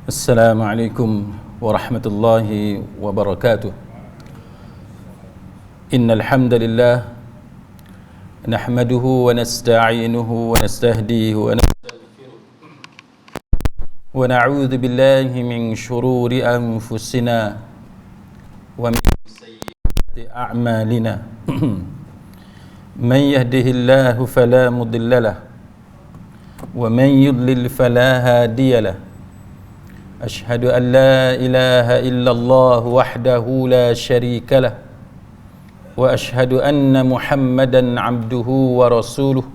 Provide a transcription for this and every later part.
Assalamualaikum warahmatullahi wabarakatuh. Innal hamdalillah nahmaduhu wa nasta'inuhu wa nastahdihi wa nastaghfiruh wa na'udzu billahi min shururi anfusina wa min sayyiati a'malina. Man yahdihillahu fala mudilla lahu wa man yudlil fala hadiya lahu. Ashhadu an la ilaha illallah wahdahu la syarika lah wa ashhadu anna Muhammadan abduhu wa rasuluh.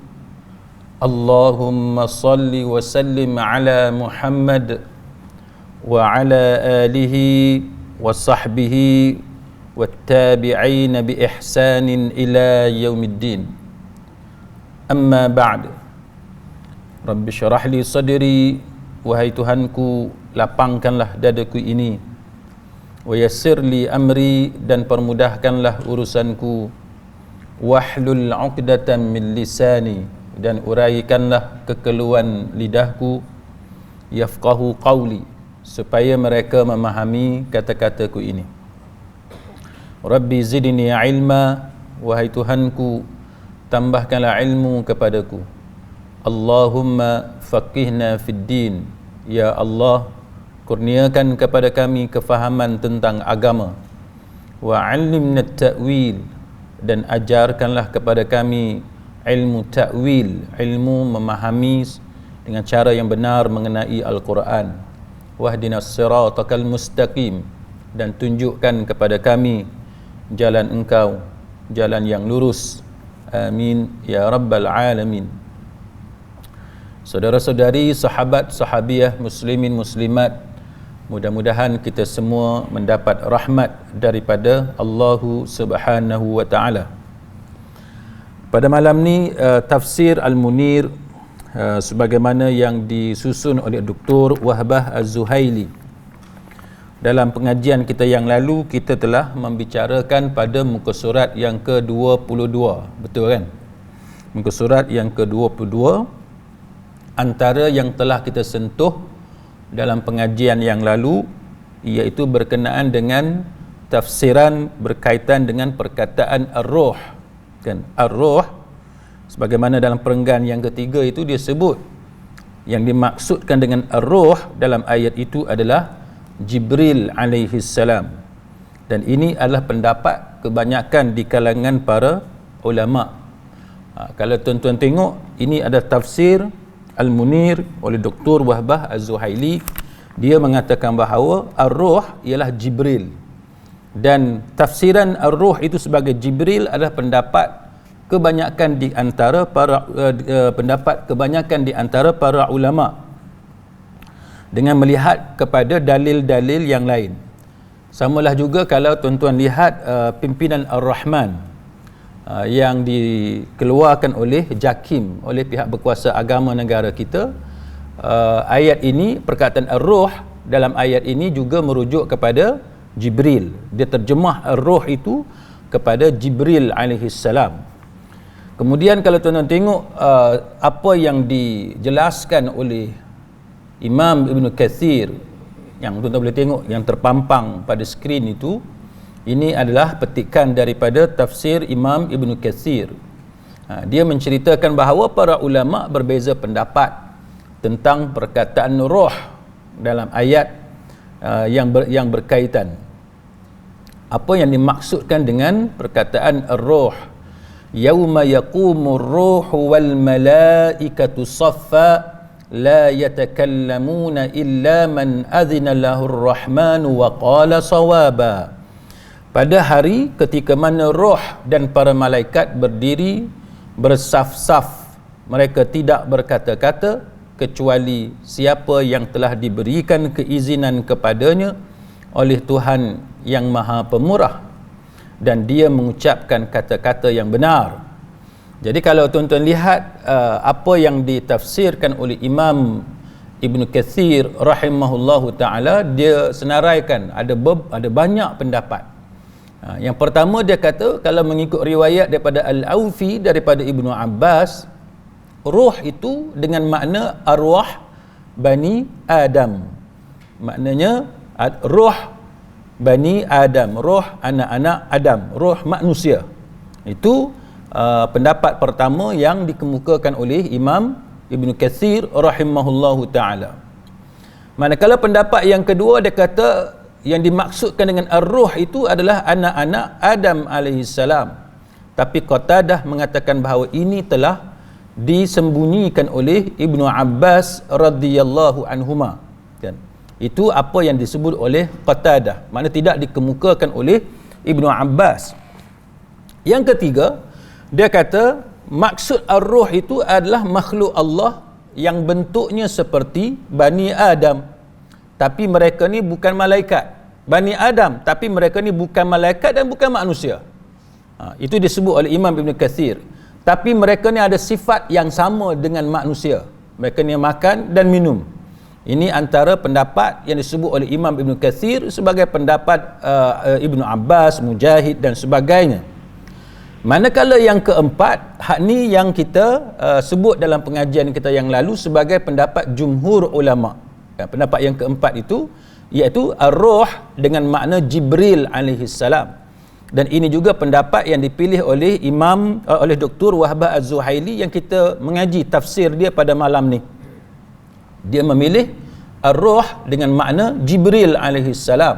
Allahumma salli wa sallim ala Muhammad wa ala alihi wa sahbihi wattabi'ina bi ihsanin ila yaumiddin. Amma ba'd. Rabbi syarah li sadri, wahai Tuhanku, lapangkanlah dadaku ini. Wa yassir li amri, dan permudahkanlah urusanku. Wahlul 'uqdatam min lisani, dan uraikanlah kekeluhan lidahku. Yafqahu qawli, supaya mereka memahami kata-kataku ini. Rabbi zidni ilma, wahai Tuhanku, tambahkanlah ilmu kepadaku. Allahumma faqihna fid din, ya Allah, kurniakan kepada kami kefahaman tentang agama. Wa 'allimna ta'wil, dan ajarkanlah kepada kami ilmu ta'wil, ilmu memahami dengan cara yang benar mengenai Al-Quran. Wahdinas siratal mustaqim, dan tunjukkan kepada kami jalan Engkau, jalan yang lurus. Amin ya rabbal alamin. Saudara-saudari, sahabat, sahabiah, muslimin, muslimat, mudah-mudahan kita semua mendapat rahmat daripada Allah Subhanahu wa ta'ala. Pada malam ni tafsir Al-Munir sebagaimana yang disusun oleh Dr. Wahbah Az-Zuhaili. Dalam pengajian kita yang lalu, kita telah membicarakan pada muka surat yang ke-22, betul kan? Muka surat yang ke-22. Antara yang telah kita sentuh dalam pengajian yang lalu, iaitu berkenaan dengan tafsiran berkaitan dengan perkataan ar-ruh. Kan? Ar-ruh, sebagaimana dalam perenggan yang ketiga itu dia sebut, yang dimaksudkan dengan ar-ruh dalam ayat itu adalah Jibril alaihi salam. Dan ini adalah pendapat kebanyakan di kalangan para ulama. Kalau tuan-tuan tengok, ini ada tafsir Al-Munir oleh Dr. Wahbah Az-Zuhaili. Dia mengatakan bahawa ar-ruh ialah Jibril, dan tafsiran ar-ruh itu sebagai Jibril adalah pendapat kebanyakan di antara para ulama, dengan melihat kepada dalil-dalil yang lain. Samalah juga kalau tuan-tuan lihat pimpinan Ar-Rahman yang dikeluarkan oleh JAKIM, oleh pihak berkuasa agama negara kita. Ayat ini, perkataan ar-ruh dalam ayat ini juga merujuk kepada Jibril. Dia terjemah ar-ruh itu kepada Jibril alaihi salam. Kemudian kalau tuan-tuan tengok apa yang dijelaskan oleh Imam Ibn Kathir, yang tuan-tuan boleh tengok yang terpampang pada skrin itu, ini adalah petikan daripada tafsir Imam Ibn Kathir. Dia menceritakan bahawa para ulama berbeza pendapat tentang perkataan ruh dalam ayat yang berkaitan. Apa yang dimaksudkan dengan perkataan ar-ruh? Yauma yaqumur ruhu wal malaikatu saffa la yatakallamuna illa man adhina lahur rahmanu wa qala sawaba. Pada hari ketika mana roh dan para malaikat berdiri bersaf-saf, mereka tidak berkata-kata kecuali siapa yang telah diberikan keizinan kepadanya oleh Tuhan yang Maha Pemurah, dan dia mengucapkan kata-kata yang benar. Jadi kalau tuan-tuan lihat apa yang ditafsirkan oleh Imam Ibn Kathir rahimahullahu ta'ala, dia senaraikan ada banyak pendapat. Yang pertama, dia kata kalau mengikut riwayat daripada Al-Awfi daripada Ibnu Abbas, ruh itu dengan makna arwah Bani Adam. Maknanya roh Bani Adam, roh anak-anak Adam, roh manusia. Itu pendapat pertama yang dikemukakan oleh Imam Ibn Katsir rahimahullahu ta'ala. Manakala pendapat yang kedua, dia kata yang dimaksudkan dengan ar-ruh itu adalah anak-anak Adam alaihissalam. Tapi Qatadah mengatakan bahawa ini telah disembunyikan oleh Ibnu Abbas radhiyallahu anhuma. Kan? Itu apa yang disebut oleh Qatadah. Maknanya tidak dikemukakan oleh Ibnu Abbas. Yang ketiga, dia kata maksud ar-ruh itu adalah makhluk Allah yang bentuknya seperti Bani Adam. Tapi mereka ni bukan malaikat. Bani Adam, tapi mereka ni bukan malaikat dan bukan manusia. Itu disebut oleh Imam Ibn Katsir. Tapi mereka ni ada sifat yang sama dengan manusia. Mereka ni makan dan minum. Ini antara pendapat yang disebut oleh Imam Ibn Katsir sebagai pendapat Ibnu Abbas, Mujahid dan sebagainya. Manakala yang keempat, hak ni yang kita sebut dalam pengajian kita yang lalu sebagai pendapat jumhur ulama. Pendapat yang keempat itu iaitu ar-ruh dengan makna Jibril alaihissalam. Dan ini juga pendapat yang dipilih oleh oleh Dr. Wahbah Az-Zuhaili yang kita mengaji tafsir dia pada malam ni. Dia memilih ar-ruh dengan makna Jibril alaihissalam.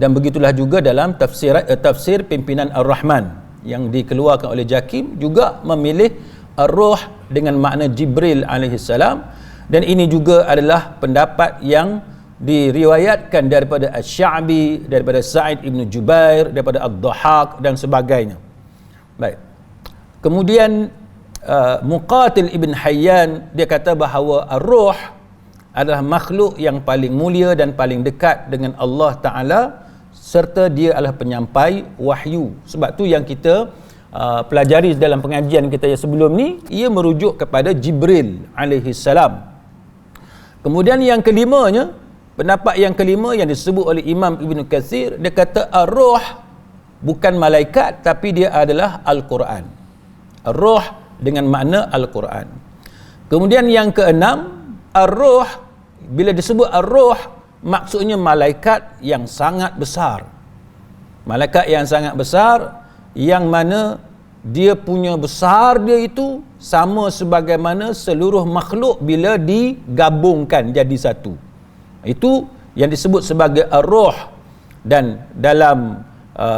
Dan begitulah juga dalam tafsir pimpinan Ar-Rahman yang dikeluarkan oleh Jakim juga memilih ar-ruh dengan makna Jibril alaihissalam. Dan ini juga adalah pendapat yang diriwayatkan daripada Asy-Sya'bi, daripada Sa'id ibn Jubair, daripada Ad-Dhahhak dan sebagainya. Baik. Kemudian Muqatil ibn Hayyan dia kata bahawa ar-ruh adalah makhluk yang paling mulia dan paling dekat dengan Allah Ta'ala, serta dia adalah penyampai wahyu. Sebab tu yang kita pelajari dalam pengajian kita yang sebelum ni, ia merujuk kepada Jibril alaihissalam. Kemudian yang kelimanya, pendapat yang kelima yang disebut oleh Imam Ibn Katsir, dia kata ar-ruh bukan malaikat tapi dia adalah Al-Quran. Ar-ruh dengan makna Al-Quran. Kemudian yang keenam, ar-ruh, bila disebut ar-ruh, maksudnya malaikat yang sangat besar. Malaikat yang sangat besar, yang mana dia punya besar dia itu sama sebagaimana seluruh makhluk bila digabungkan jadi satu. Itu yang disebut sebagai ar-ruh. Dan dalam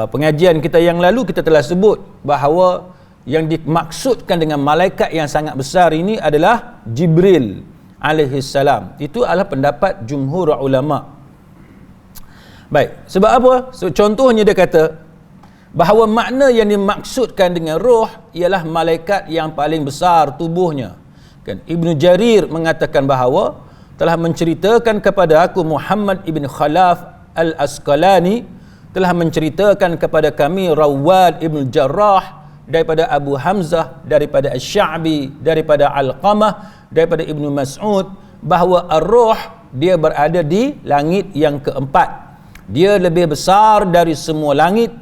pengajian kita yang lalu kita telah sebut bahawa yang dimaksudkan dengan malaikat yang sangat besar ini adalah Jibril alaihissalam. Itu adalah pendapat jumhur ulama. Baik, sebab apa? So, contohnya dia kata bahawa makna yang dimaksudkan dengan ruh ialah malaikat yang paling besar tubuhnya. Kan Ibnu Jarir mengatakan bahawa telah menceritakan kepada aku Muhammad ibn Khalaf al-Asqalani telah menceritakan kepada kami Rawad ibn Jarrah daripada Abu Hamzah, daripada Asy-Sya'bi, daripada Alqamah, daripada Ibnu Mas'ud bahawa ar-ruh dia berada di langit yang keempat. Dia lebih besar dari semua langit,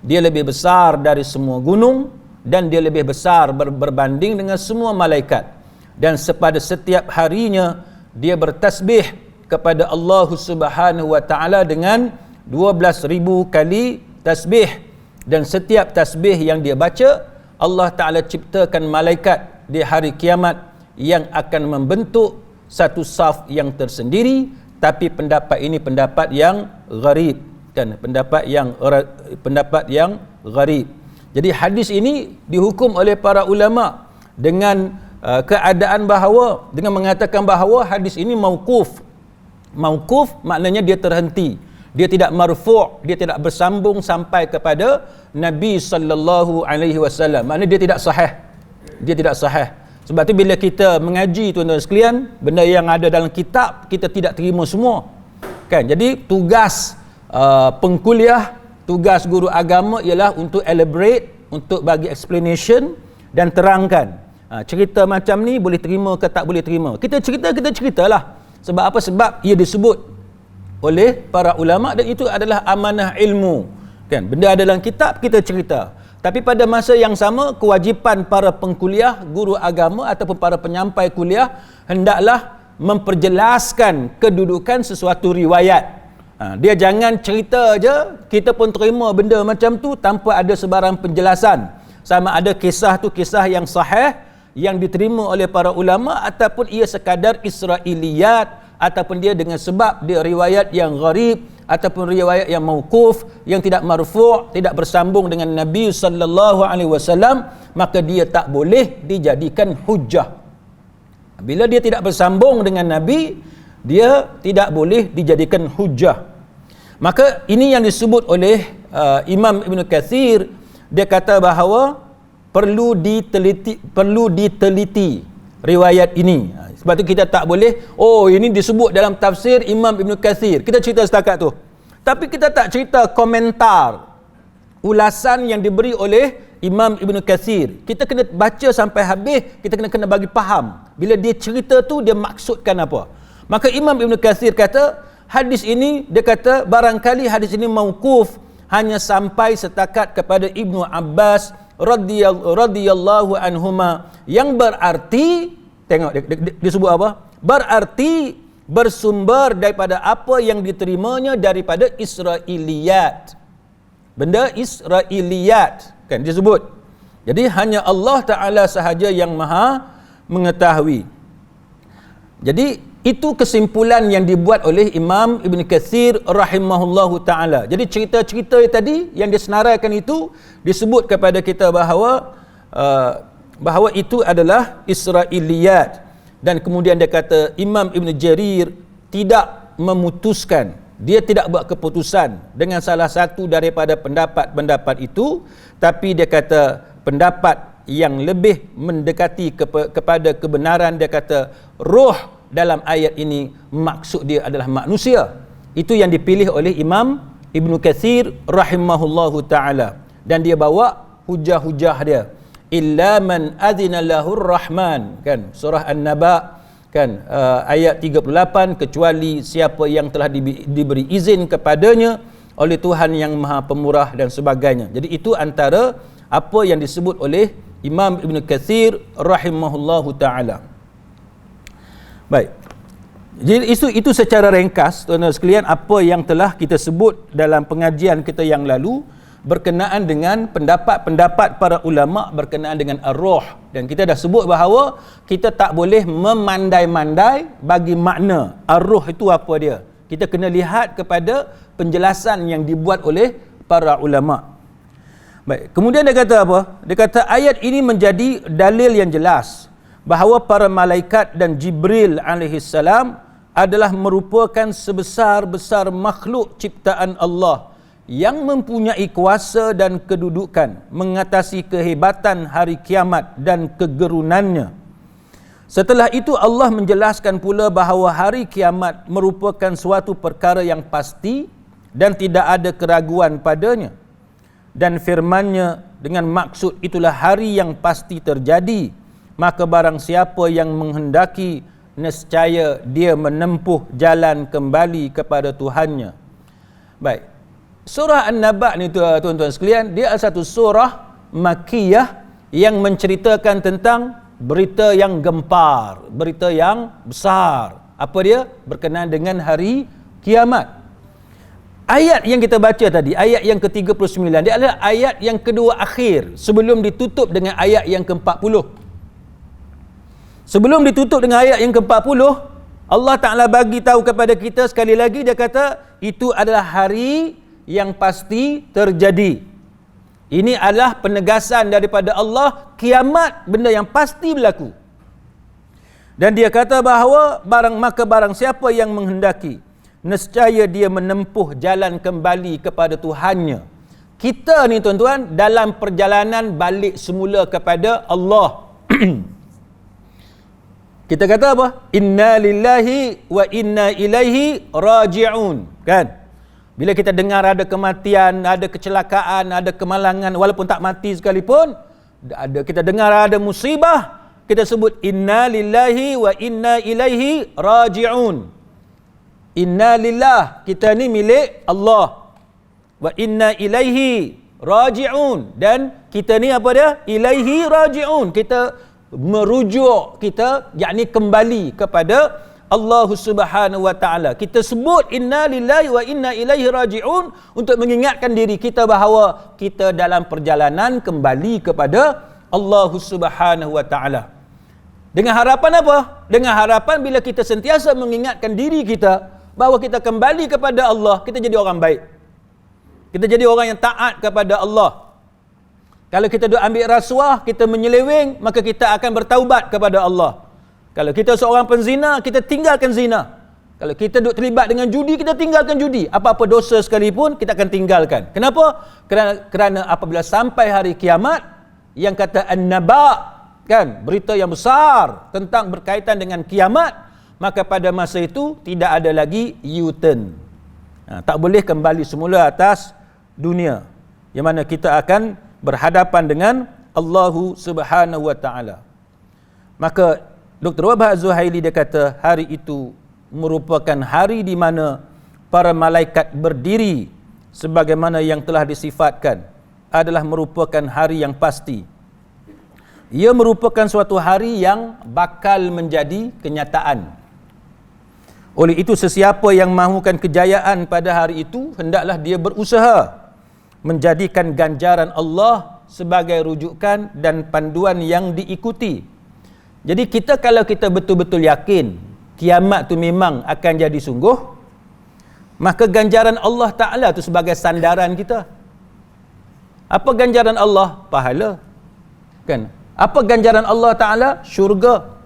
dia lebih besar dari semua gunung, dan dia lebih besar berbanding dengan semua malaikat. Dan pada setiap harinya dia bertasbih kepada Allah Subhanahu wa taala dengan 12,000 kali tasbih, dan setiap tasbih yang dia baca Allah Taala ciptakan malaikat di hari kiamat yang akan membentuk satu saf yang tersendiri. Tapi pendapat ini pendapat yang gharib, kan, pendapat yang gharib. Jadi hadis ini dihukum oleh para ulama dengan keadaan bahawa, dengan mengatakan bahawa hadis ini mauquf. Mauquf maknanya dia terhenti, dia tidak marfu', dia tidak bersambung sampai kepada Nabi sallallahu alaihi wasallam. Maknanya dia tidak sahih. Dia tidak sahih. Sebab tu bila kita mengaji tuan-tuan sekalian, benda yang ada dalam kitab kita tidak terima semua. Kan? Jadi tugas pengkuliah, tugas guru agama ialah untuk elaborate, untuk bagi explanation dan terangkan. Cerita macam ni boleh terima ke tak boleh terima. Kita ceritalah. Sebab apa? Sebab ia disebut oleh para ulama dan itu adalah amanah ilmu. Kan? Benda ada dalam kitab, kita cerita. Tapi pada masa yang sama, kewajipan para pengkuliah, guru agama ataupun para penyampai kuliah hendaklah memperjelaskan kedudukan sesuatu riwayat. Dia jangan cerita je, kita pun terima benda macam tu tanpa ada sebarang penjelasan. Sama ada kisah tu kisah yang sahih, yang diterima oleh para ulama, ataupun ia sekadar Israiliyat, ataupun dia dengan sebab dia riwayat yang gharib, ataupun riwayat yang mauquf, yang tidak marfu', tidak bersambung dengan Nabi sallallahu alaihi wasallam, maka dia tak boleh dijadikan hujjah. Bila dia tidak bersambung dengan Nabi, dia tidak boleh dijadikan hujjah. Maka ini yang disebut oleh Imam Ibn Kathir. Dia kata bahawa perlu diteliti riwayat ini. Sebab tu kita tak boleh, ini disebut dalam tafsir Imam Ibn Kathir, kita cerita setakat tu, tapi kita tak cerita komentar, ulasan yang diberi oleh Imam Ibn Kathir. Kita kena baca sampai habis, kita kena bagi faham bila dia cerita tu dia maksudkan apa. Maka Imam Ibn Kathir kata hadis ini, dia kata barangkali hadis ini mauquf, hanya sampai setakat kepada Ibnu Abbas radhiyallahu anhuma, yang berarti, tengok dia sebut apa? Berarti bersumber daripada apa yang diterimanya daripada Israiliyat. Benda Israiliyat kan dia sebut. Jadi hanya Allah Taala sahaja yang maha mengetahui. Jadi itu kesimpulan yang dibuat oleh Imam Ibn Kathir rahimahullahu ta'ala. Jadi cerita-cerita tadi yang disenaraikan itu disebut kepada kita bahawa itu adalah Israiliyat. Dan kemudian dia kata Imam Ibn Jarir tidak memutuskan, dia tidak buat keputusan dengan salah satu daripada pendapat-pendapat itu, tapi dia kata pendapat yang lebih mendekati kepada kebenaran, dia kata roh dalam ayat ini maksud dia adalah manusia. Itu yang dipilih oleh Imam Ibn Kathir rahimahullahu ta'ala. Dan dia bawa hujah-hujah dia. Illa man adhina lahur rahman, kan, surah An-Naba, kan, ayat 38, kecuali siapa yang telah diberi izin kepadanya oleh Tuhan yang maha pemurah dan sebagainya. Jadi itu antara apa yang disebut oleh Imam Ibn Kathir rahimahullahu ta'ala. Baik. Jadi itu secara ringkas tuan-tuan sekalian apa yang telah kita sebut dalam pengajian kita yang lalu berkenaan dengan pendapat-pendapat para ulama berkenaan dengan ar-ruh. Dan kita dah sebut bahawa kita tak boleh memandai-mandai bagi makna ar-ruh itu apa dia. Kita kena lihat kepada penjelasan yang dibuat oleh para ulama. Baik, kemudian dia kata apa? Dia kata ayat ini menjadi dalil yang jelas bahawa para malaikat dan Jibril alaihissalam adalah merupakan sebesar-besar makhluk ciptaan Allah yang mempunyai kuasa dan kedudukan mengatasi kehebatan hari kiamat dan kegerunannya. Setelah itu Allah menjelaskan pula bahawa hari kiamat merupakan suatu perkara yang pasti dan tidak ada keraguan padanya. Dan firman-Nya dengan maksud itulah hari yang pasti terjadi. Maka barang siapa yang menghendaki, nescaya dia menempuh jalan kembali kepada Tuhannya. Baik. Surah An-Naba ni tuan-tuan sekalian, dia adalah satu surah Makkiyah yang menceritakan tentang berita yang gempar, berita yang besar. Apa dia? Berkenaan dengan hari kiamat. Ayat yang kita baca tadi, ayat yang ke-39, dia adalah ayat yang kedua akhir sebelum ditutup dengan ayat yang ke-40. Sebelum ditutup dengan ayat yang ke-40, Allah Ta'ala bagi tahu kepada kita sekali lagi, dia kata itu adalah hari yang pasti terjadi. Ini adalah penegasan daripada Allah, kiamat benda yang pasti berlaku. Dan dia kata bahawa barang siapa yang menghendaki, nescaya dia menempuh jalan kembali kepada Tuhannya. Kita ni tuan-tuan dalam perjalanan balik semula kepada Allah. Kita kata apa? Inna lillahi wa inna ilaihi raji'un. Kan? Bila kita dengar ada kematian, ada kecelakaan, ada kemalangan, walaupun tak mati sekalipun, kita dengar ada musibah, kita sebut inna lillahi wa inna ilaihi raji'un. Inna lillah, kita ni milik Allah. Wa inna ilaihi raji'un. Dan kita ni apa dia? Ilaihi raji'un. Kita merujuk, kita yakni kembali kepada Allah Subhanahu wa taala. Kita sebut inna lillahi wa inna ilaihi raji'un untuk mengingatkan diri kita bahawa kita dalam perjalanan kembali kepada Allah Subhanahu wa taala. Dengan harapan apa? Dengan harapan bila kita sentiasa mengingatkan diri kita bahawa kita kembali kepada Allah, kita jadi orang baik. Kita jadi orang yang taat kepada Allah. Kalau kita duk ambil rasuah, kita menyeleweng, maka kita akan bertaubat kepada Allah. Kalau kita seorang penzina, kita tinggalkan zina. Kalau kita duk terlibat dengan judi, kita tinggalkan judi. Apa-apa dosa sekalipun, kita akan tinggalkan. Kenapa? Kerana apabila sampai hari kiamat, yang kata an-naba, kan, berita yang besar tentang berkaitan dengan kiamat, maka pada masa itu tidak ada lagi U-turn. Tak boleh kembali semula atas dunia, yang mana kita akan berhadapan dengan Allah Subhanahu wa taala. Maka Dr. Wahbah Az-Zuhaili dia kata hari itu merupakan hari di mana para malaikat berdiri sebagaimana yang telah disifatkan, adalah merupakan hari yang pasti. Ia merupakan suatu hari yang bakal menjadi kenyataan. Oleh itu sesiapa yang mahukan kejayaan pada hari itu, hendaklah dia berusaha menjadikan ganjaran Allah sebagai rujukan dan panduan yang diikuti. Jadi kalau kita betul-betul yakin kiamat tu memang akan jadi sungguh, maka ganjaran Allah Ta'ala tu sebagai sandaran kita. Apa ganjaran Allah? Pahala. Kan? Apa ganjaran Allah Ta'ala? Syurga.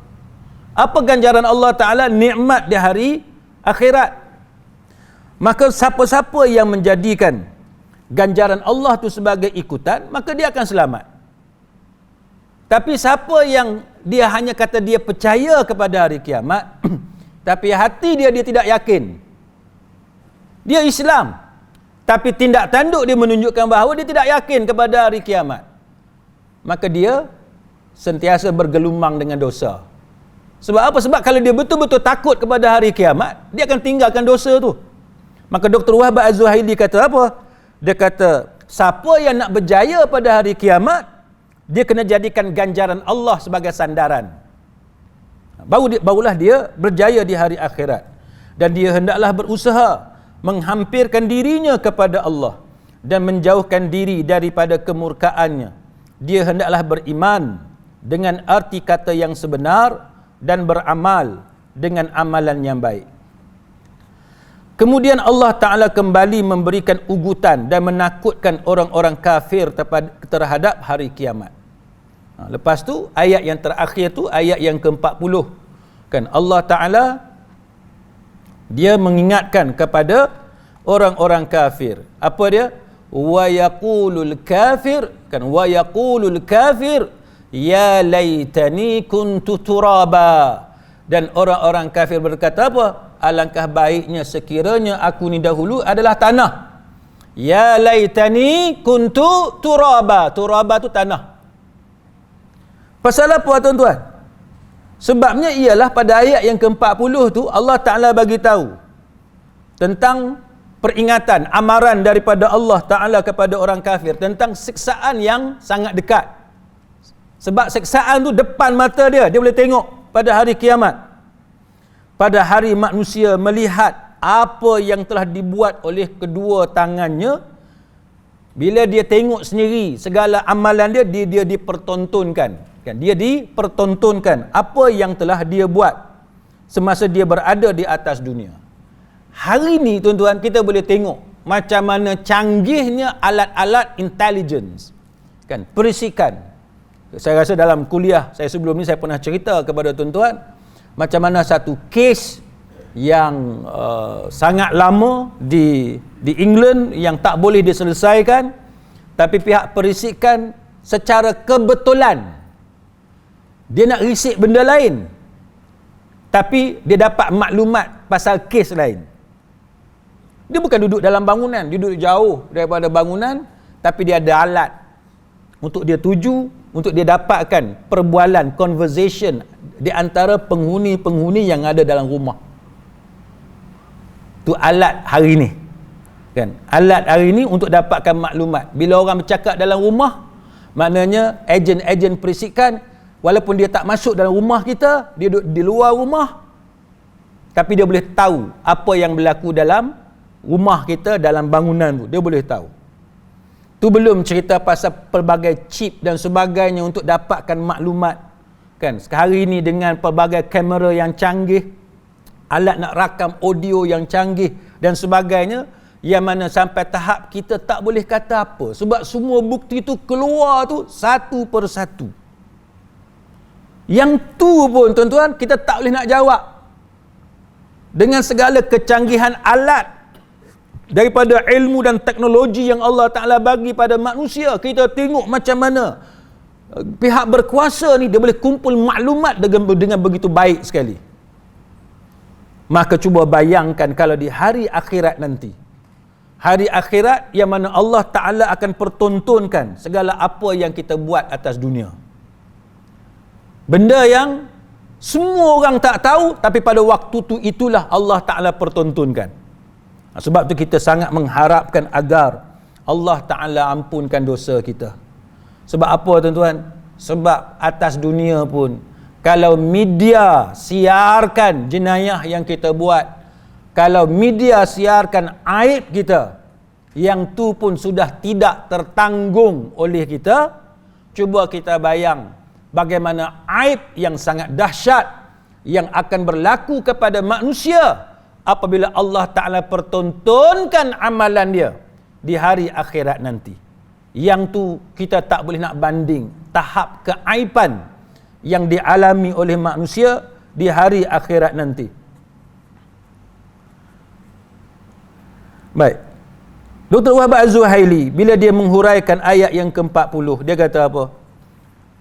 Apa ganjaran Allah Ta'ala? Nikmat di hari akhirat. Maka siapa-siapa yang menjadikan ganjaran Allah tu sebagai ikutan, maka dia akan selamat. Tapi siapa yang dia hanya kata dia percaya kepada hari kiamat, tapi hati dia tidak yakin. Dia Islam, tapi tindak tanduk dia menunjukkan bahawa dia tidak yakin kepada hari kiamat. Maka dia sentiasa bergelumang dengan dosa. Sebab apa? Sebab kalau dia betul-betul takut kepada hari kiamat, dia akan tinggalkan dosa tu. Maka Dr. Wahbah Az-Zuhaili kata apa? Dia kata, siapa yang nak berjaya pada hari kiamat, dia kena jadikan ganjaran Allah sebagai sandaran. Barulah dia berjaya di hari akhirat. Dan dia hendaklah berusaha menghampirkan dirinya kepada Allah dan menjauhkan diri daripada kemurkaannya. Dia hendaklah beriman dengan arti kata yang sebenar dan beramal dengan amalan yang baik. Kemudian Allah Ta'ala kembali memberikan ugutan dan menakutkan orang-orang kafir terhadap hari kiamat. Lepas tu ayat yang terakhir tu, ayat yang ke-40, kan, Allah Ta'ala dia mengingatkan kepada orang-orang kafir. Apa dia? Wa yaqulul kafir, kan, wa yaqulul kafir ya laitani kuntu turaba. Dan orang-orang kafir berkata apa? Alangkah baiknya sekiranya aku ni dahulu adalah tanah. Ya laitani kuntu turaba. Turaba tu tanah. Pasal apa tuan-tuan? Sebabnya ialah pada ayat yang ke-40 tu Allah Ta'ala bagi tahu tentang peringatan, amaran daripada Allah Ta'ala kepada orang kafir tentang siksaan yang sangat dekat. Sebab siksaan tu depan mata dia, dia boleh tengok pada hari kiamat. Pada hari manusia melihat apa yang telah dibuat oleh kedua tangannya, bila dia tengok sendiri segala amalan dia, dia dipertontonkan. Kan? Dia dipertontonkan apa yang telah dia buat semasa dia berada di atas dunia. Hari ni tuan-tuan, kita boleh tengok macam mana canggihnya alat-alat intelligence, kan, perisikan. Saya rasa dalam kuliah saya sebelum ni saya pernah cerita kepada tuan-tuan macam mana satu kes yang sangat lama di England yang tak boleh diselesaikan, tapi pihak perisikan secara kebetulan dia nak risik benda lain, tapi dia dapat maklumat pasal kes lain. Dia bukan duduk dalam bangunan, dia duduk jauh daripada bangunan, tapi dia ada alat untuk dia tuju, untuk dia dapatkan perbualan, conversation di antara penghuni-penghuni yang ada dalam rumah. Tu alat hari ni, kan? Alat hari ni untuk dapatkan maklumat. Bila orang bercakap dalam rumah, maknanya ejen-ejen perisikan, walaupun dia tak masuk dalam rumah kita, dia duduk di luar rumah, Tapi dia boleh tahu apa yang berlaku dalam rumah kita, dalam bangunan tu. Dia boleh tahu. Tu belum cerita pasal pelbagai chip dan sebagainya untuk dapatkan maklumat. Kan? Hari ini dengan pelbagai kamera yang canggih, alat nak rakam audio yang canggih dan sebagainya, yang mana sampai tahap kita tak boleh kata apa. Sebab semua bukti tu keluar tu satu persatu. Yang tu pun tuan-tuan, kita tak boleh nak jawab. Dengan segala kecanggihan alat daripada ilmu dan teknologi yang Allah Ta'ala bagi pada manusia, kita tengok macam mana pihak berkuasa ni dia boleh kumpul maklumat dengan begitu baik sekali. Maka cuba bayangkan kalau di hari akhirat nanti, hari akhirat yang mana Allah Ta'ala akan pertontonkan segala apa yang kita buat atas dunia. Benda yang semua orang tak tahu, tapi pada waktu tu itulah Allah Ta'ala pertontonkan. Sebab tu kita sangat mengharapkan agar Allah Ta'ala ampunkan dosa kita. Sebab apa tuan-tuan? Sebab atas dunia pun, kalau media siarkan jenayah yang kita buat, kalau media siarkan aib kita, yang tu pun sudah tidak tertanggung oleh kita, cuba kita bayang bagaimana aib yang sangat dahsyat yang akan berlaku kepada manusia apabila Allah Ta'ala pertontonkan amalan dia di hari akhirat nanti. Yang tu kita tak boleh nak banding tahap keaiban yang dialami oleh manusia di hari akhirat nanti. Baik. Dr. Wahab Az-Zuhaili bila dia menghuraikan ayat yang ke-40, dia kata apa?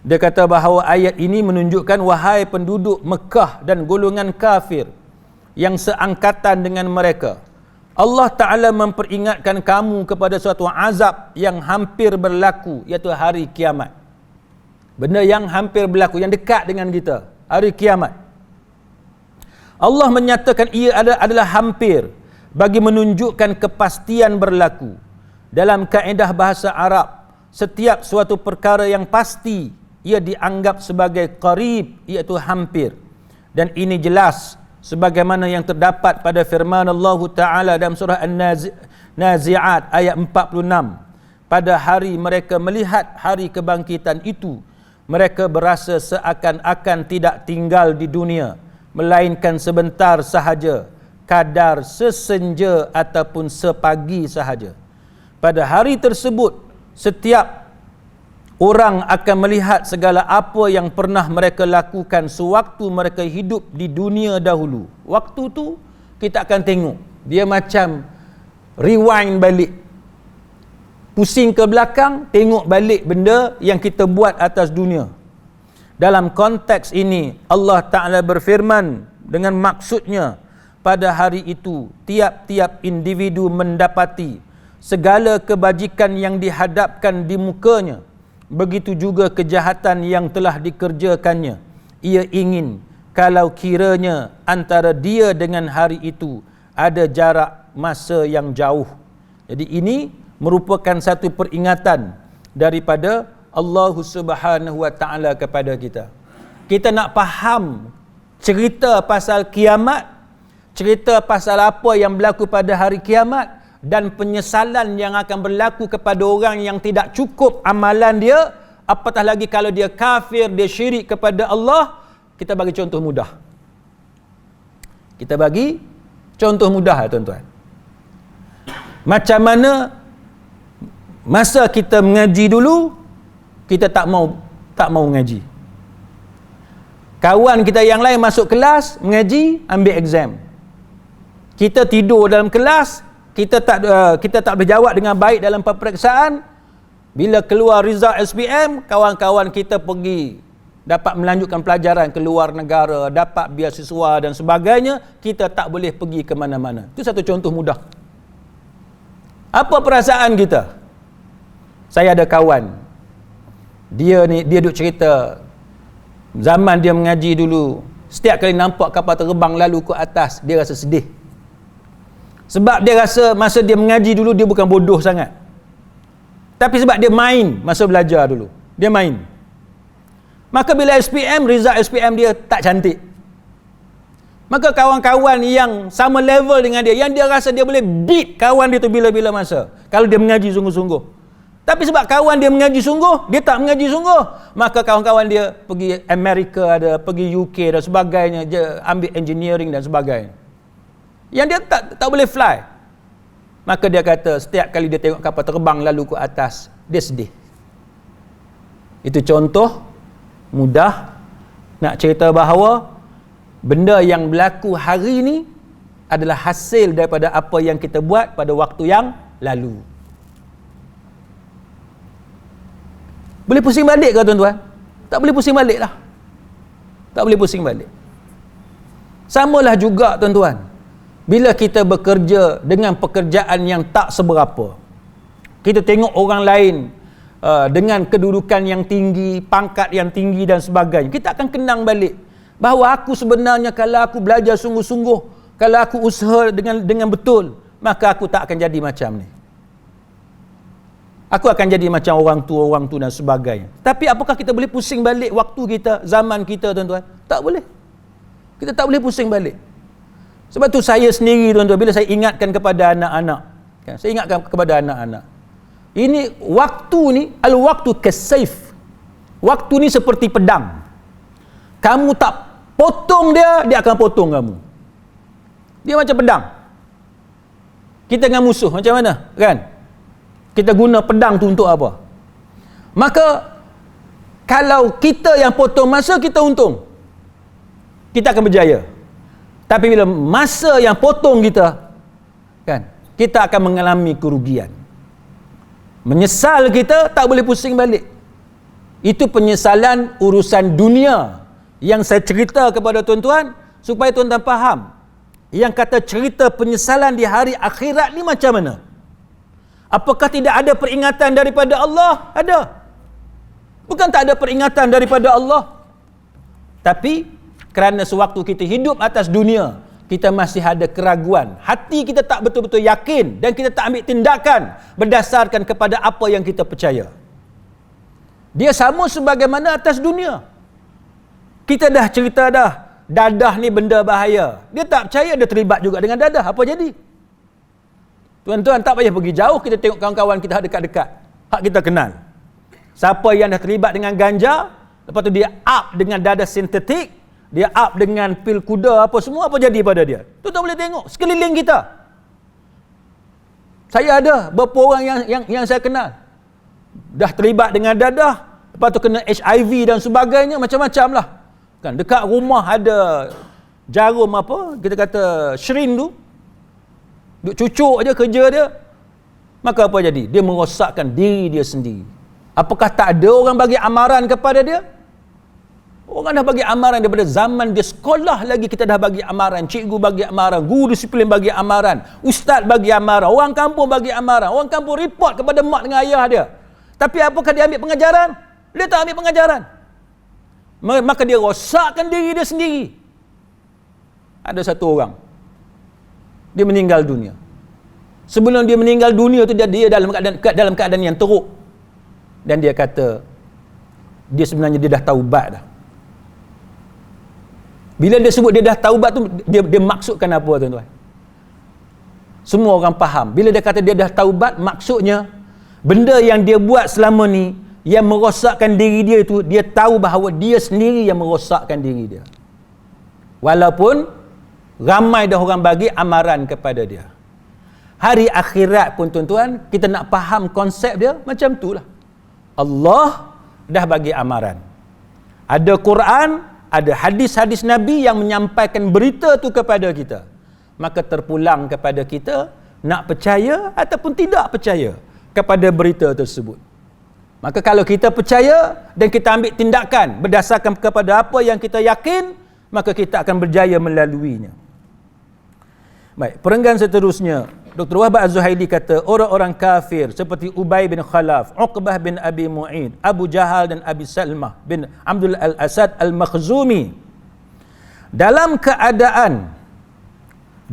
Dia kata bahawa ayat ini menunjukkan, wahai penduduk Mekah dan golongan kafir yang seangkatan dengan mereka, Allah Ta'ala memperingatkan kamu kepada suatu azab yang hampir berlaku, iaitu hari kiamat. Benda yang hampir berlaku, yang dekat dengan kita, hari kiamat. Allah menyatakan ia adalah hampir bagi menunjukkan kepastian berlaku. Dalam kaedah bahasa Arab, setiap suatu perkara yang pasti ia dianggap sebagai qarib, iaitu hampir. Dan ini jelas sebagaimana yang terdapat pada firman Allah Ta'ala dalam surah An-Nazi'at ayat 46. Pada hari mereka melihat hari kebangkitan itu, mereka berasa seakan-akan tidak tinggal di dunia, melainkan sebentar sahaja, kadar sesenja ataupun sepagi sahaja. Pada hari tersebut, setiap orang akan melihat segala apa yang pernah mereka lakukan sewaktu mereka hidup di dunia dahulu. Waktu tu kita akan tengok, dia macam rewind balik, pusing ke belakang, tengok balik benda yang kita buat atas dunia. Dalam konteks ini Allah Ta'ala berfirman dengan maksudnya, pada hari itu tiap-tiap individu mendapati segala kebajikan yang dihadapkan di mukanya, begitu juga kejahatan yang telah dikerjakannya. Ia ingin kalau kiranya antara dia dengan hari itu ada jarak masa yang jauh. Jadi ini merupakan satu peringatan daripada Allah Subhanahu wa Ta'ala kepada kita. Kita nak faham cerita pasal kiamat, cerita pasal apa yang berlaku pada hari kiamat, dan penyesalan yang akan berlaku kepada orang yang tidak cukup amalan dia, apatah lagi kalau dia kafir, dia syirik kepada Allah. Kita bagi contoh mudah. Kita bagi contoh mudah, tuan-tuan. Macam mana masa kita mengaji dulu, kita tak mau mengaji. Kawan kita yang lain masuk kelas, mengaji, ambil exam. Kita tidur dalam kelas, kita tak boleh jawab dengan baik dalam peperiksaan. Bila keluar result SPM, kawan-kawan kita pergi dapat melanjutkan pelajaran ke luar negara, dapat beasiswa dan sebagainya, kita tak boleh pergi ke mana-mana. Itu satu contoh mudah. Apa perasaan kita? Saya ada kawan, dia duk cerita zaman dia mengaji dulu, setiap kali nampak kapal terbang lalu ke atas, dia rasa sedih. Sebab dia rasa masa dia mengaji dulu dia bukan bodoh sangat, tapi sebab dia main masa belajar dulu, dia main. Maka bila SPM, result SPM dia tak cantik. Maka kawan-kawan yang sama level dengan dia, yang dia rasa dia boleh beat kawan dia tu bila-bila masa, kalau dia mengaji sungguh-sungguh. Tapi sebab kawan dia mengaji sungguh, dia tak mengaji sungguh, maka kawan-kawan dia pergi Amerika, ada pergi UK dan sebagainya, dia ambil engineering dan sebagainya. Yang dia tak boleh fly. Maka dia kata setiap kali dia tengok kapal terbang lalu ke atas, dia sedih. Itu contoh mudah nak cerita bahawa benda yang berlaku hari ini adalah hasil daripada apa yang kita buat pada waktu yang lalu. Boleh pusing balik ke tuan-tuan? Tak boleh pusing balik lah. Tak boleh pusing balik. Samalah juga tuan-tuan, bila kita bekerja dengan pekerjaan yang tak seberapa, kita tengok orang lain dengan kedudukan yang tinggi, pangkat yang tinggi dan sebagainya, kita akan kenang balik bahawa aku sebenarnya kalau aku belajar sungguh-sungguh, kalau aku usaha dengan betul, maka aku tak akan jadi macam ni. Aku akan jadi macam orang tu dan sebagainya. Tapi apakah kita boleh pusing balik waktu kita, zaman kita tuan-tuan? Tak boleh. Kita tak boleh pusing balik. Sebab tu saya sendiri tuan-tuan, bila saya ingatkan kepada anak-anak, saya ingatkan kepada anak-anak, ini waktu ni, al-waktu kasayf. Waktu ni seperti pedang. Kamu tak potong dia, dia akan potong kamu. Dia macam pedang. Kita dengan musuh macam mana? Kan? Kita guna pedang tu untuk apa? Maka kalau kita yang potong masa, kita untung. Kita akan berjaya. Tapi bila masa yang potong kita, kan, kita akan mengalami kerugian. Menyesal kita tak boleh pusing balik. Itu penyesalan urusan dunia yang saya cerita kepada tuan-tuan supaya tuan-tuan faham. Yang kata cerita penyesalan di hari akhirat ni macam mana? Apakah tidak ada peringatan daripada Allah? Ada. Bukan tak ada peringatan daripada Allah. Tapi kerana sewaktu kita hidup atas dunia, kita masih ada keraguan. Hati kita tak betul-betul yakin dan kita tak ambil tindakan berdasarkan kepada apa yang kita percaya. Dia sama sebagaimana atas dunia. Kita dah cerita dah, dadah ni benda bahaya. Dia tak percaya, dia terlibat juga dengan dadah. Apa jadi? Tuan-tuan tak payah pergi jauh, kita tengok kawan-kawan kita dekat-dekat. Hak kita kenal. Siapa yang dah terlibat dengan ganja, lepas tu dia up dengan dadah sintetik, dia up dengan pil kuda apa semua, apa jadi pada dia? Tu tak boleh tengok sekeliling kita. Saya ada beberapa orang yang saya kenal dah terlibat dengan dadah, lepas tu kena HIV dan sebagainya, macam-macam lah. Kan dekat rumah ada jarum apa, kita kata shrink tu, duk cucuk je kerja dia. Maka apa jadi? Dia merosakkan diri dia sendiri. Apakah tak ada orang bagi amaran kepada dia? Orang dah bagi amaran daripada zaman dia sekolah lagi, kita dah bagi amaran, cikgu bagi amaran, guru disiplin bagi amaran, ustaz bagi amaran, orang kampung bagi amaran, orang kampung report kepada mak dengan ayah dia. Tapi apakah dia ambil pengajaran? Dia tak ambil pengajaran. Maka dia rosakkan diri dia sendiri. Ada satu orang, dia meninggal dunia. Sebelum dia meninggal dunia tu, dia dalam keadaan yang teruk. Dan dia kata, dia sebenarnya dia dah taubat dah. Bila dia sebut dia dah taubat tu, dia maksudkan apa tuan-tuan? Semua orang faham. Bila dia kata dia dah taubat, maksudnya benda yang dia buat selama ni yang merosakkan diri dia itu, dia tahu bahawa dia sendiri yang merosakkan diri dia. Walaupun ramai dah orang bagi amaran kepada dia. Hari akhirat pun tuan-tuan, kita nak faham konsep dia macam itulah. Allah dah bagi amaran. Ada Quran, ada hadis-hadis Nabi yang menyampaikan berita tu kepada kita. Maka terpulang kepada kita nak percaya ataupun tidak percaya kepada berita tersebut. Maka kalau kita percaya dan kita ambil tindakan berdasarkan kepada apa yang kita yakin, maka kita akan berjaya melaluinya. Baik, perenggan seterusnya, Dr. Wahbah Az-Zuhaili kata, orang-orang kafir seperti Ubay bin Khalaf, Uqbah bin Abi Mu'id, Abu Jahal dan Abi Salmah bin Abdul Al-Asad Al-Makhzumi, dalam keadaan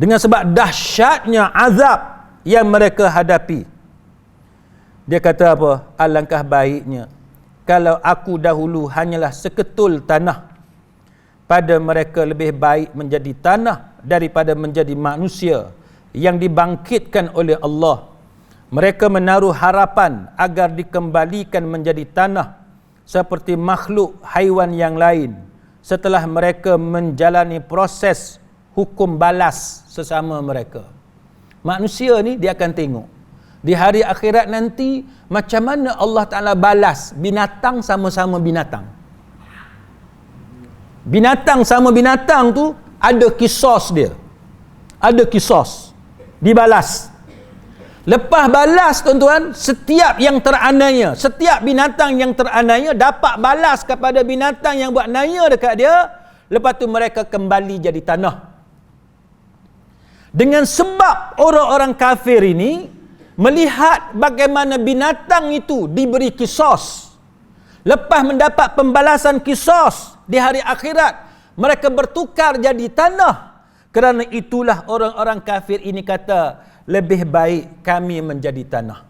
dengan sebab dahsyatnya azab yang mereka hadapi, dia kata apa? Alangkah baiknya kalau aku dahulu hanyalah seketul tanah pada mereka lebih baik menjadi tanah daripada menjadi manusia yang dibangkitkan oleh Allah. Mereka menaruh harapan agar dikembalikan menjadi tanah seperti makhluk haiwan yang lain setelah mereka menjalani proses hukum balas sesama mereka. Manusia ni dia akan tengok di hari akhirat nanti macam mana Allah Ta'ala balas binatang sama-sama binatang. Binatang sama binatang tu ada kisos dia. Ada kisos. Dibalas. Lepas balas tuan-tuan, setiap yang teraniaya, setiap binatang yang teraniaya dapat balas kepada binatang yang buat naya dekat dia. Lepas tu mereka kembali jadi tanah. Dengan sebab orang-orang kafir ini melihat bagaimana binatang itu diberi kisos, lepas mendapat pembalasan kisos di hari akhirat, mereka bertukar jadi tanah. Kerana itulah orang-orang kafir ini kata, lebih baik kami menjadi tanah.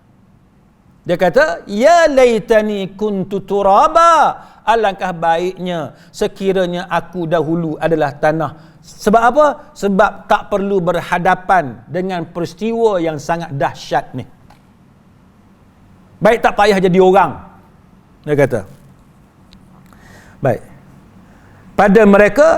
Dia kata, ya laitani kuntu turaba, alangkah baiknya sekiranya aku dahulu adalah tanah. Sebab apa? Sebab tak perlu berhadapan dengan peristiwa yang sangat dahsyat ni. Baik tak payah jadi orang. Dia kata. Baik. Pada mereka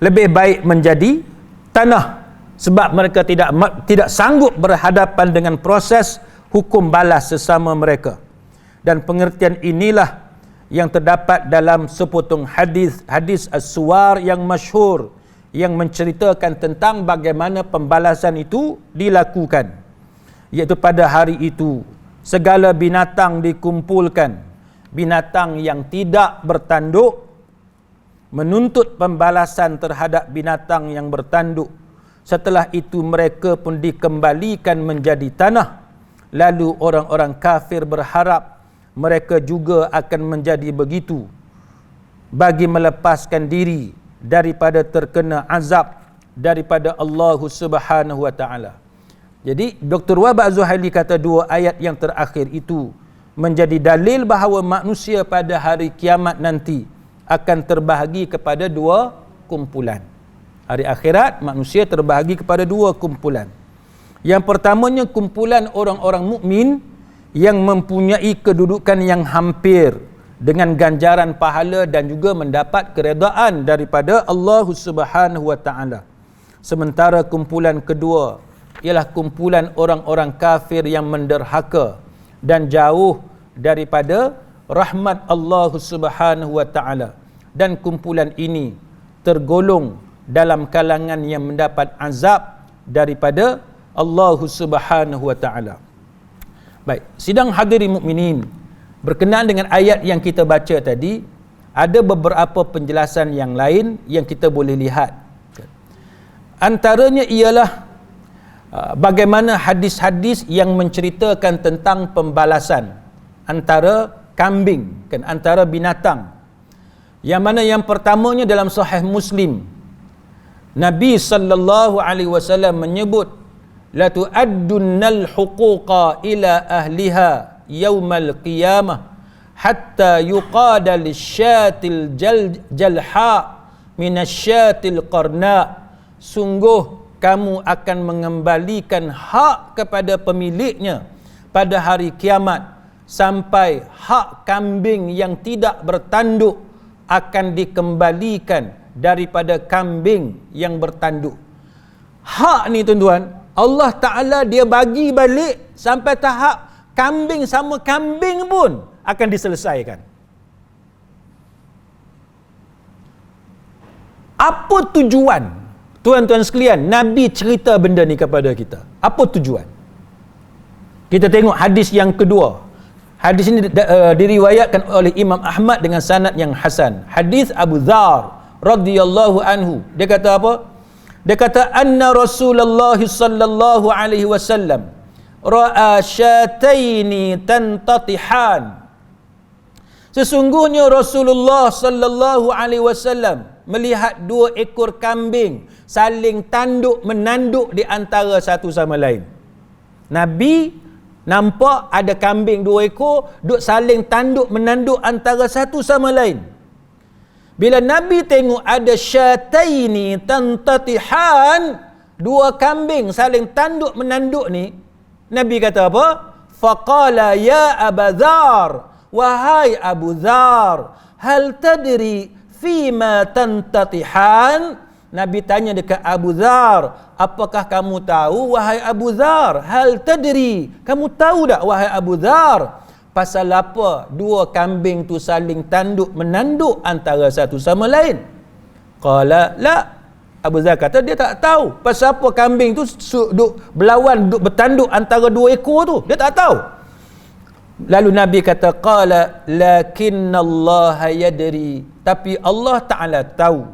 lebih baik menjadi tanah sebab mereka tidak sanggup berhadapan dengan proses hukum balas sesama mereka. Dan pengertian inilah yang terdapat dalam sepotong hadis as-suwar yang masyhur yang menceritakan tentang bagaimana pembalasan itu dilakukan, iaitu pada hari itu segala binatang dikumpulkan, binatang yang tidak bertanduk menuntut pembalasan terhadap binatang yang bertanduk. Setelah itu mereka pun dikembalikan menjadi tanah. Lalu orang-orang kafir berharap mereka juga akan menjadi begitu bagi melepaskan diri daripada terkena azab daripada Allah Subhanahu wa taala. Jadi Dr. Wahab Az-Zuhaili kata dua ayat yang terakhir itu menjadi dalil bahawa manusia pada hari kiamat nanti akan terbahagi kepada dua kumpulan. Hari akhirat manusia terbahagi kepada dua kumpulan. Yang pertamanya kumpulan orang-orang mukmin yang mempunyai kedudukan yang hampir dengan ganjaran pahala dan juga mendapat keredaan daripada Allah Subhanahu wa taala. Sementara kumpulan kedua ialah kumpulan orang-orang kafir yang menderhaka dan jauh daripada rahmat Allah Subhanahu wa taala. Dan kumpulan ini tergolong dalam kalangan yang mendapat azab daripada Allah Subhanahu wa taala. Baik, sidang hadirin mukminin, berkenaan dengan ayat yang kita baca tadi, ada beberapa penjelasan yang lain yang kita boleh lihat. Antaranya ialah bagaimana hadis-hadis yang menceritakan tentang pembalasan antara kambing, kan, antara binatang. Yang mana yang pertamanya dalam Sahih Muslim, Nabi sallallahu alaihi wasallam menyebut, la tu'addunnal huquqa ila ahliha yaumal qiyamah hatta yuqada lisyatil jalha minasyatil qarna. Sungguh kamu akan mengembalikan hak kepada pemiliknya pada hari kiamat sampai hak kambing yang tidak bertanduk akan dikembalikan daripada kambing yang bertanduk. Hak ni tuan-tuan, Allah Ta'ala dia bagi balik sampai tahap kambing sama kambing pun akan diselesaikan. Apa tujuan, tuan-tuan sekalian, Nabi cerita benda ni kepada kita? Apa tujuan? Kita tengok hadis yang kedua. Hadis ini diriwayatkan oleh Imam Ahmad dengan sanad yang hasan. Hadis Abu Dzar radhiyallahu anhu. Dia kata apa? Dia kata anna Rasulullah sallallahu alaihi wasallam ra'a syataini tantatihan. Sesungguhnya Rasulullah sallallahu alaihi wasallam melihat dua ekor kambing saling tanduk menanduk di antara satu sama lain. Nabi nampak ada kambing dua ekor duk saling tanduk menanduk antara satu sama lain. Bila Nabi tengok ada syataini tantatihan, dua kambing saling tanduk menanduk ni, Nabi kata apa? Faqala ya Aba Dzar, wahai Abu Dzar, hal tadri fima tantatihan? Nabi tanya dekat Abu Dzar, apakah kamu tahu wahai Abu Dzar? Hal tadri, kamu tahu tak wahai Abu Dzar, pasal apa dua kambing tu saling tanduk menanduk antara satu sama lain? Qala la. Abu Dzar kata dia tak tahu pasal apa kambing tu duk berlawan, duk bertanduk antara dua ekor tu, dia tak tahu. Lalu Nabi kata, qala lakinnallaha yadri, tapi Allah Ta'ala tahu,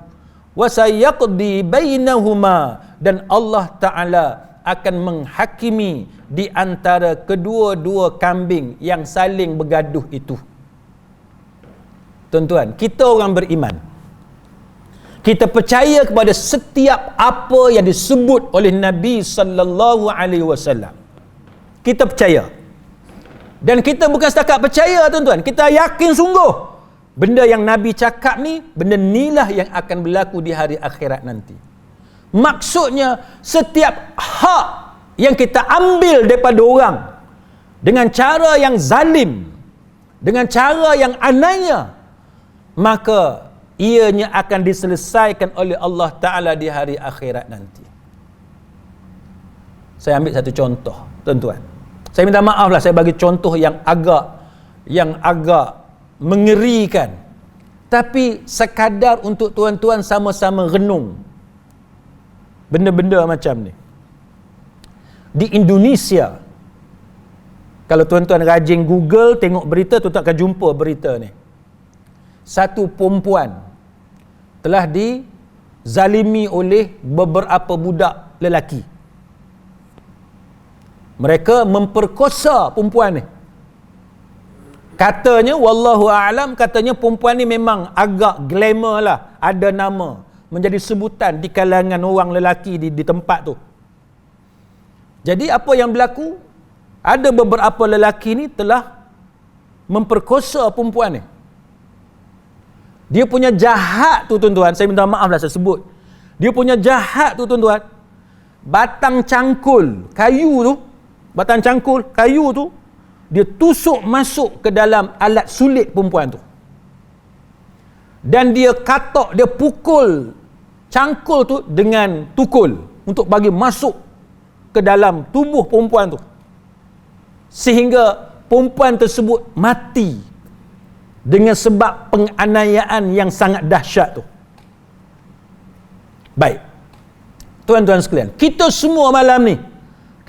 wa sayaqdi bainahuma, dan Allah Ta'ala akan menghakimi di antara kedua-dua kambing yang saling bergaduh itu. Tuan-tuan, kita orang beriman, kita percaya kepada setiap apa yang disebut oleh Nabi sallallahu alaihi wasallam. Kita percaya. Dan kita bukan setakat percaya, tuan-tuan, kita yakin sungguh benda yang Nabi cakap ni, benda inilah yang akan berlaku di hari akhirat nanti. Maksudnya setiap hak yang kita ambil daripada orang dengan cara yang zalim, dengan cara yang anaya, maka ianya akan diselesaikan oleh Allah Ta'ala di hari akhirat nanti. Saya ambil satu contoh, tuan-tuan. Saya minta maaf lah, saya bagi contoh yang agak mengerikan, tapi sekadar untuk tuan-tuan sama-sama renung benda-benda macam ni. Di Indonesia, kalau tuan-tuan rajin Google tengok berita, tuan-tuan akan jumpa berita ni. Satu perempuan telah dizalimi oleh beberapa budak lelaki. Mereka memperkosa perempuan ni. Katanya, wallahu a'lam, katanya perempuan ni memang agak glamour lah, ada nama, menjadi sebutan di kalangan orang lelaki di tempat tu. Jadi apa yang berlaku? Ada beberapa lelaki ni telah memperkosa perempuan ni. Dia punya jahat tu, tuan-tuan, saya minta maaf lah saya sebut. Dia punya jahat tu, tuan-tuan, batang cangkul kayu tu, dia tusuk masuk ke dalam alat sulit perempuan tu. Dan dia katok, dia pukul cangkul tu dengan tukul untuk bagi masuk ke dalam tubuh perempuan tu, sehingga perempuan tersebut mati dengan sebab penganiayaan yang sangat dahsyat tu. Baik, tuan-tuan sekalian, kita semua malam ni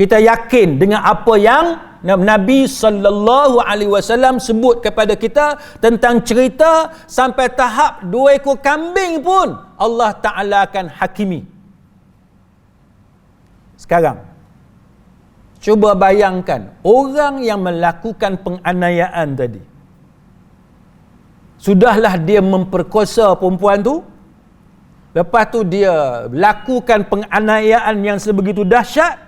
kita yakin dengan apa yang Nabi sallallahu alaihi wasallam sebut kepada kita tentang cerita sampai tahap dua ekor kambing pun Allah Ta'ala akan hakimi. Sekarang cuba bayangkan orang yang melakukan penganiayaan tadi, sudahlah dia memperkosa perempuan tu, lepas tu dia lakukan penganiayaan yang sebegitu dahsyat.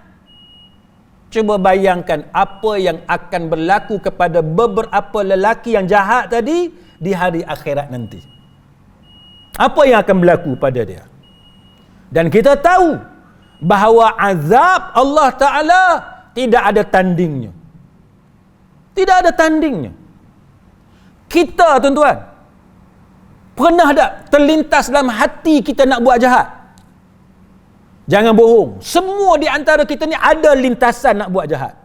Cuba bayangkan apa yang akan berlaku kepada beberapa lelaki yang jahat tadi di hari akhirat nanti. Apa yang akan berlaku pada dia? Dan kita tahu bahawa azab Allah Ta'ala tidak ada tandingnya. Tidak ada tandingnya. Kita, tuan-tuan, pernah tak terlintas dalam hati kita nak buat jahat? Jangan bohong, semua di antara kita ni ada lintasan nak buat jahat.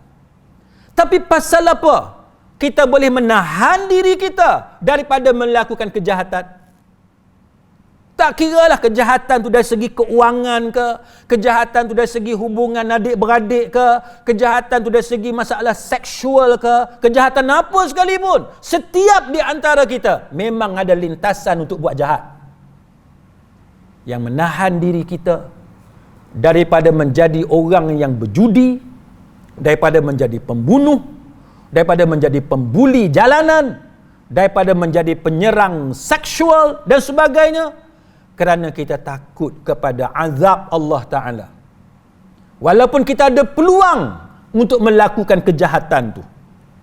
Tapi pasal apa kita boleh menahan diri kita daripada melakukan kejahatan? Tak kiralah kejahatan tu dari segi keuangan ke, kejahatan tu dari segi hubungan adik-beradik ke, kejahatan tu dari segi masalah seksual ke, kejahatan apa sekalipun. Setiap di antara kita memang ada lintasan untuk buat jahat. Yang menahan diri kita daripada menjadi orang yang berjudi, daripada menjadi pembunuh, daripada menjadi pembuli jalanan, daripada menjadi penyerang seksual dan sebagainya, kerana kita takut kepada azab Allah Ta'ala. Walaupun kita ada peluang untuk melakukan kejahatan tu,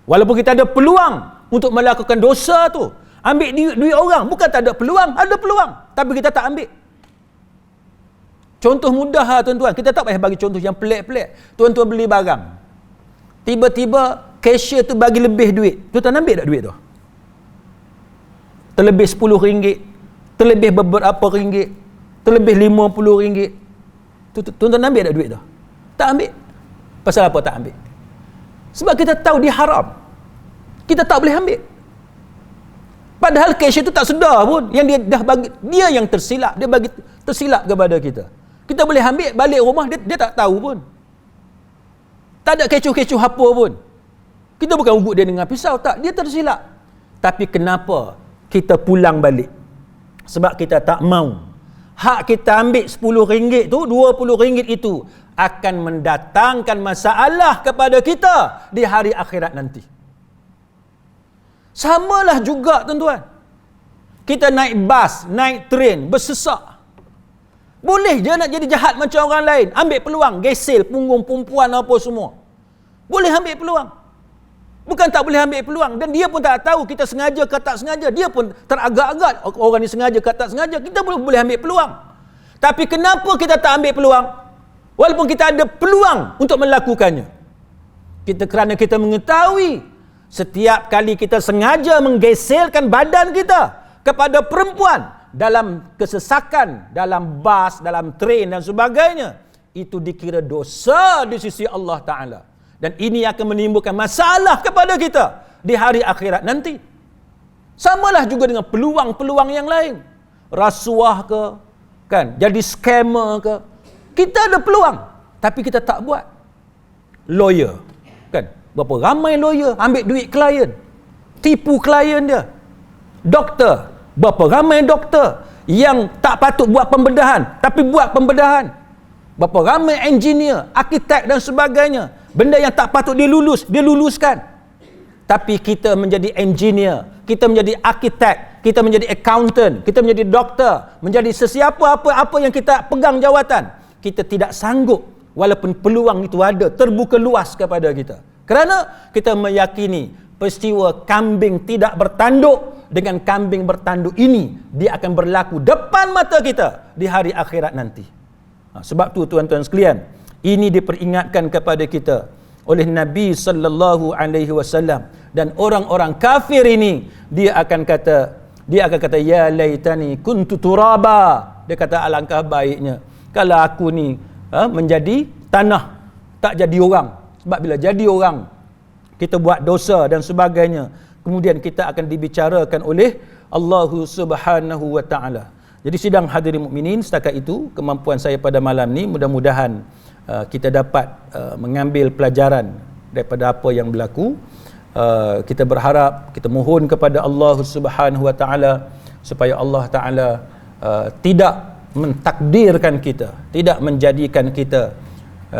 walaupun kita ada peluang untuk melakukan dosa tu, Ambil duit orang, bukan tak ada peluang, ada peluang, tapi kita tak ambil. Contoh mudah lah tuan-tuan, kita tak payah bagi contoh yang pelik-pelik. Tuan-tuan beli barang, tiba-tiba cashier tu bagi lebih duit, tuan-tuan ambil tak duit tu? Terlebih RM10, terlebih beberapa ringgit, terlebih RM50, tuan-tuan ambil tak duit tu? Tak ambil. Pasal apa tak ambil? Sebab kita tahu dia haram, kita tak boleh ambil. Padahal cashier tu tak sedar pun yang dia dah bagi, dia yang tersilap, dia bagi tersilap kepada kita. Kita boleh ambil balik rumah, dia tak tahu pun. Tak ada kecoh-kecoh apa pun. Kita bukan ugut dia dengan pisau, tak, dia tersilap. Tapi kenapa kita pulang balik? Sebab kita tak mau. Hak kita ambil RM10 tu, RM20 itu akan mendatangkan masalah kepada kita di hari akhirat nanti. Samalah juga tuan-tuan. Kita naik bas, naik train, bersesak. Boleh je nak jadi jahat macam orang lain. Ambil peluang, gesel, punggung perempuan apa semua. Boleh ambil peluang. Bukan tak boleh ambil peluang. Dan dia pun tak tahu kita sengaja ke tak sengaja. Dia pun teragak-agak orang ni sengaja ke tak sengaja. Kita boleh ambil peluang. Tapi kenapa kita tak ambil peluang? Walaupun kita ada peluang untuk melakukannya. Kerana kita mengetahui setiap kali kita sengaja menggeselkan badan kita kepada perempuan dalam kesesakan, dalam bas, dalam train dan sebagainya, itu dikira dosa di sisi Allah Ta'ala. Dan ini akan menimbulkan masalah kepada kita di hari akhirat nanti. Samalah juga dengan peluang-peluang yang lain. Rasuah ke, kan, jadi scammer ke. Kita ada peluang, tapi kita tak buat. Lawyer, kan, berapa ramai lawyer ambil duit klien, tipu klien dia. Doktor, berapa ramai doktor yang tak patut buat pembedahan tapi buat pembedahan. Berapa ramai engineer, arkitek dan sebagainya, benda yang tak patut dia luluskan. Tapi kita menjadi engineer, kita menjadi arkitek, kita menjadi accountant, kita menjadi doktor, menjadi sesiapa apa yang kita pegang jawatan, kita tidak sanggup walaupun peluang itu ada, terbuka luas kepada kita. Kerana kita meyakini peristiwa kambing tidak bertanduk dengan kambing bertanduk ini, dia akan berlaku depan mata kita di hari akhirat nanti. Sebab tu tuan-tuan sekalian, ini diperingatkan kepada kita oleh Nabi sallallahu alaihi wasallam. Dan orang-orang kafir ini, dia akan kata ya laitani kuntu turaba. Dia kata alangkah baiknya kalau aku ni menjadi tanah, tak jadi orang. Sebab bila jadi orang, kita buat dosa dan sebagainya, kemudian kita akan dibicarakan oleh Allah Subhanahu wa taala. Jadi sidang hadirin mukminin, setakat itu kemampuan saya pada malam ni. Mudah-mudahan kita dapat mengambil pelajaran daripada apa yang berlaku. Kita berharap, kita mohon kepada Allah Subhanahu wa taala supaya Allah taala tidak mentakdirkan kita, tidak menjadikan kita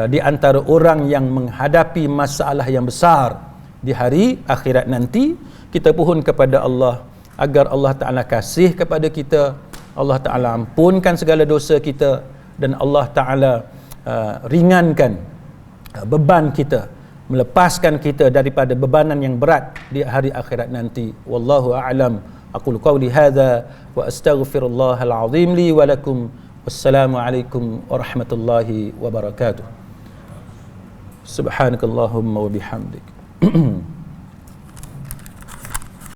di antara orang yang menghadapi masalah yang besar di hari akhirat nanti. Kita pohon kepada Allah agar Allah Ta'ala kasih kepada kita, Allah Ta'ala ampunkan segala dosa kita, dan Allah Ta'ala ringankan beban kita, melepaskan kita daripada bebanan yang berat di hari akhirat nanti. Wallahu a'lam. Aqulu qawli hadza wa astaghfirullahal azim li wa lakum. Wassalamu alaikum warahmatullahi wabarakatuh. Subhanakallahumma wa bihamdik.